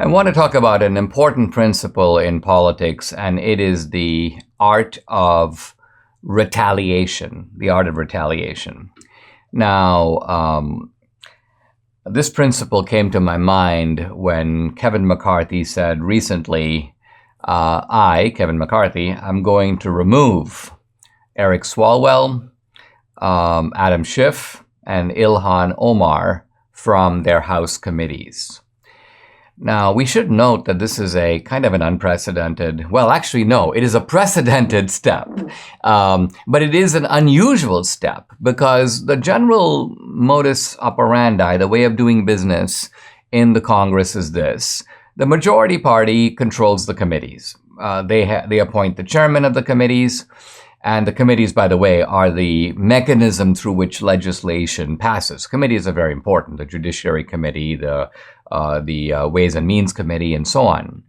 I want to talk about an important principle in politics, and it is the art of retaliation, the art of retaliation. Now, this principle came to my mind when Kevin McCarthy said recently, Kevin McCarthy, I'm going to remove Eric Swalwell, Adam Schiff, and Ilhan Omar from their House committees. Now, we should note that this is a kind of an unprecedented, well, actually, no, it is a precedented step. But it is an unusual step because the general modus operandi, the way of doing business in the Congress is this. The majority party controls the committees. They appoint the chairman of the committees. And the committees, by the way, are the mechanism through which legislation passes. Committees are very important. The Judiciary Committee, the Ways and Means Committee, and so on.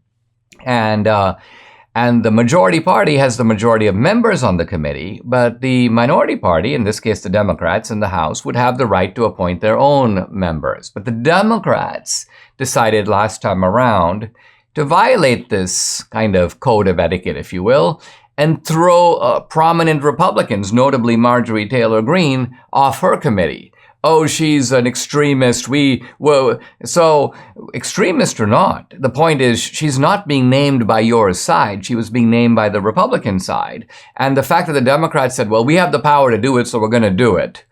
And the majority party has the majority of members on the committee, but the minority party, in this case the Democrats in the House, would have the right to appoint their own members. But the Democrats decided last time around to violate this kind of code of etiquette, if you will, and throw prominent Republicans, notably Marjorie Taylor Greene, off her committee. Oh, she's an extremist. So extremist or not, the point is she's not being named by your side. She was being named by the Republican side. And the fact that the Democrats said, well, we have the power to do it, so we're going to do it.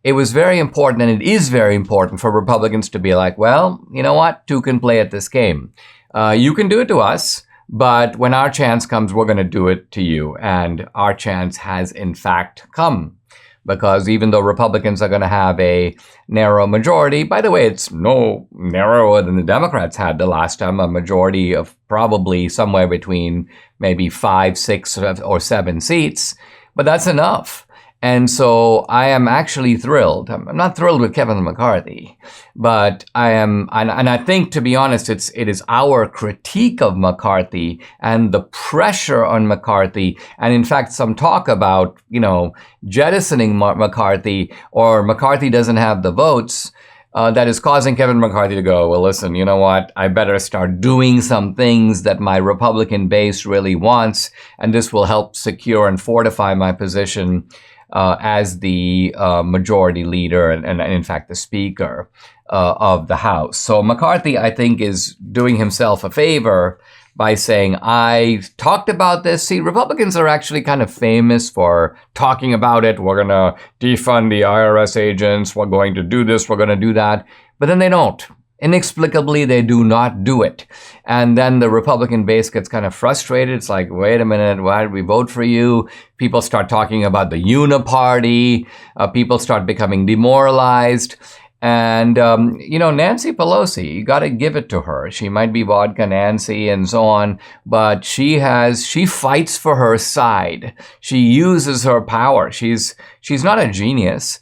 It was very important, and it is very important for Republicans to be like, well, you know what? Two can play at this game. You can do it to us. But when our chance comes, we're going to do it to you. And our chance has, in fact, come. Because even though Republicans are going to have a narrow majority, by the way, it's no narrower than the Democrats had the last time, a majority of probably somewhere between maybe 5, 6, or 7 seats. But that's enough. And so I am actually thrilled. I'm not thrilled with Kevin McCarthy, but I am, and I think, to be honest, it is our critique of McCarthy and the pressure on McCarthy, and in fact, some talk about, jettisoning McCarthy, or McCarthy doesn't have the votes, that is causing Kevin McCarthy to go, well, listen, you know what? I better start doing some things that my Republican base really wants, and this will help secure and fortify my position as the majority leader and in fact, the Speaker of the House. So McCarthy, I think, is doing himself a favor by saying, I talked about this. See, Republicans are actually kind of famous for talking about it. We're going to defund the IRS agents. We're going to do this. We're going to do that. But then they don't. Inexplicably, they do not do it. And then the Republican base gets kind of frustrated. It's like, wait a minute, why did we vote for you? People start talking about the uniparty. People start becoming demoralized. And, Nancy Pelosi, you got to give it to her. She might be vodka Nancy and so on, but she fights for her side. She uses her power. She's not a genius.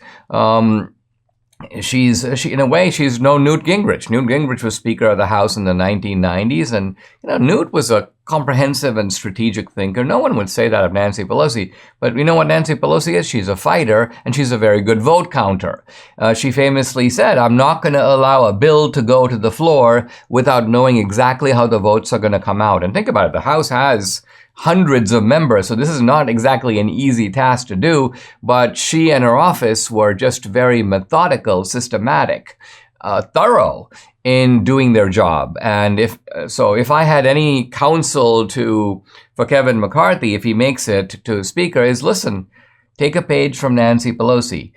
In a way, she's no Newt Gingrich. Newt Gingrich was Speaker of the House in the 1990s, and Newt was a comprehensive and strategic thinker. No one would say that of Nancy Pelosi, but you know what Nancy Pelosi is? She's a fighter, and she's a very good vote counter. She famously said, I'm not going to allow a bill to go to the floor without knowing exactly how the votes are going to come out. And think about it, the House has hundreds of members, so this is not exactly an easy task to do, but she and her office were just very methodical, systematic, thorough in doing their job. And if I had any counsel for Kevin McCarthy, if he makes it to Speaker, is listen, take a page from Nancy Pelosi,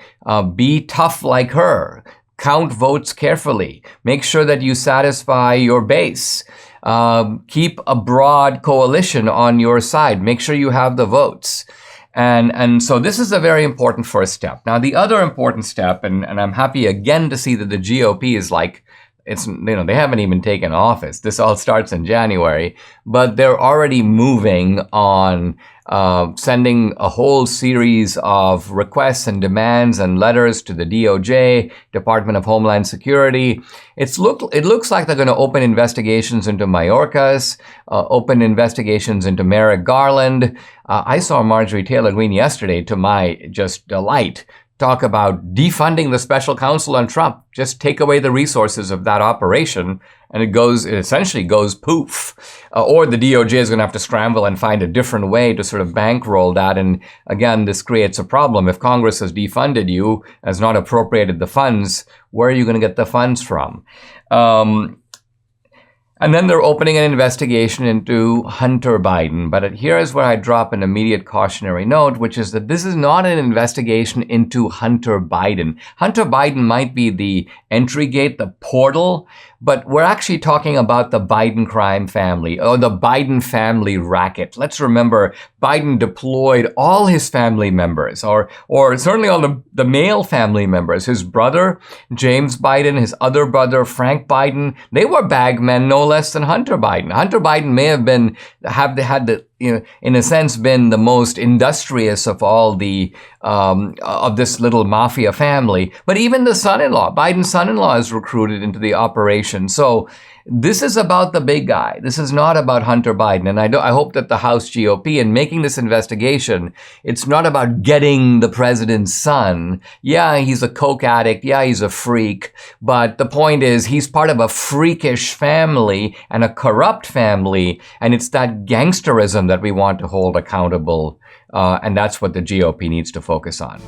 be tough like her, count votes carefully, make sure that you satisfy your base. Keep a broad coalition on your side. Make sure you have the votes. And so this is a very important first step. Now, the other important step, and I'm happy again to see that the GOP is like, they haven't even taken office. This all starts in January, but they're already moving on sending a whole series of requests and demands and letters to the DOJ, Department of Homeland Security. It looks like they're going to open investigations into Mayorkas, open investigations into Merrick Garland. I saw Marjorie Taylor Greene yesterday, to my just delight, talk about defunding the special counsel on Trump. Just take away the resources of that operation, and it essentially goes poof. Or the DOJ is going to have to scramble and find a different way to sort of bankroll that. And again, this creates a problem. If Congress has defunded you, has not appropriated the funds, where are you going to get the funds from? And then they're opening an investigation into Hunter Biden. But here is where I drop an immediate cautionary note, which is that this is not an investigation into Hunter Biden. Hunter Biden might be the entry gate, the portal, but we're actually talking about the Biden crime family, or the Biden family racket. Let's remember, Biden deployed all his family members, or certainly all the male family members. His brother, James Biden, his other brother, Frank Biden, they were bagmen no less than Hunter Biden. Hunter Biden may have in a sense, been the most industrious of all the of this little mafia family. But even the son-in-law, Biden's son-in-law, is recruited into the operation. So this is about the big guy. This is not about Hunter Biden. And I hope that the House GOP, in making this investigation, it's not about getting the president's son. Yeah, he's a coke addict. Yeah, he's a freak. But the point is, he's part of a freakish family and a corrupt family. And it's that gangsterism that we want to hold accountable. And that's what the GOP needs to focus on.